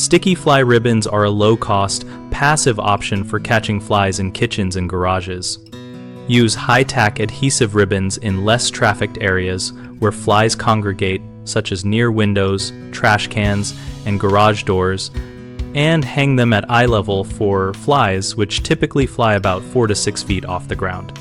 Sticky fly ribbons are a low-cost, passive option for catching flies in kitchens and garages. Use high-tack adhesive ribbons in less trafficked areas where flies congregate, such as near windows, trash cans, and garage doors, and hang them at eye level for flies, which typically fly about 4 to 6 feet off the ground.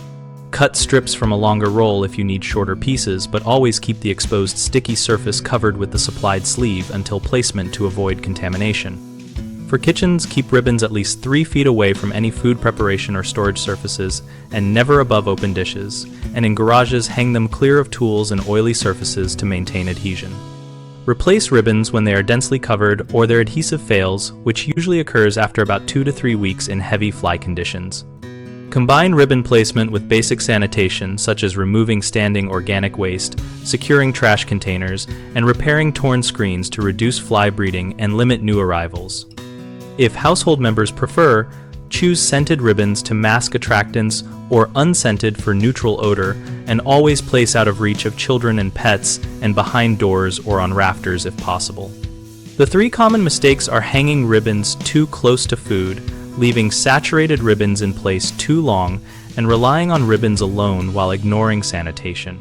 Cut strips from a longer roll if you need shorter pieces, but always keep the exposed sticky surface covered with the supplied sleeve until placement to avoid contamination. For kitchens, keep ribbons at least 3 feet away from any food preparation or storage surfaces and never above open dishes, and in garages, hang them clear of tools and oily surfaces to maintain adhesion. Replace ribbons when they are densely covered or their adhesive fails, which usually occurs after about 2 to 3 weeks in heavy fly conditions. Combine ribbon placement with basic sanitation, such as removing standing organic waste, securing trash containers, and repairing torn screens to reduce fly breeding and limit new arrivals. If household members prefer, choose scented ribbons to mask attractants or unscented for neutral odor, and always place out of reach of children and pets and behind doors or on rafters if possible. The 3 common mistakes are hanging ribbons too close to food, leaving saturated ribbons in place too long, and relying on ribbons alone while ignoring sanitation.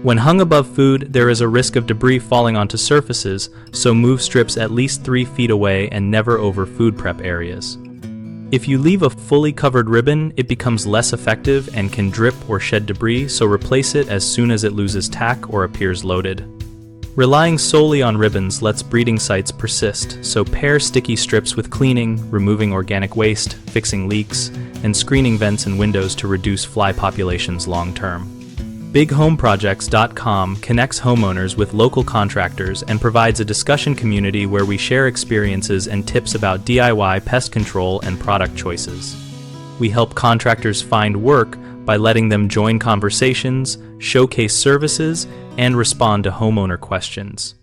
When hung above food, there is a risk of debris falling onto surfaces, so move strips at least 3 feet away and never over food prep areas. If you leave a fully covered ribbon, it becomes less effective and can drip or shed debris, so replace it as soon as it loses tack or appears loaded. Relying solely on ribbons lets breeding sites persist, so pair sticky strips with cleaning, removing organic waste, fixing leaks, and screening vents and windows to reduce fly populations long-term. BigHomeProjects.com connects homeowners with local contractors and provides a discussion community where we share experiences and tips about DIY pest control and product choices. We help contractors find work by letting them join conversations, showcase services, and respond to homeowner questions.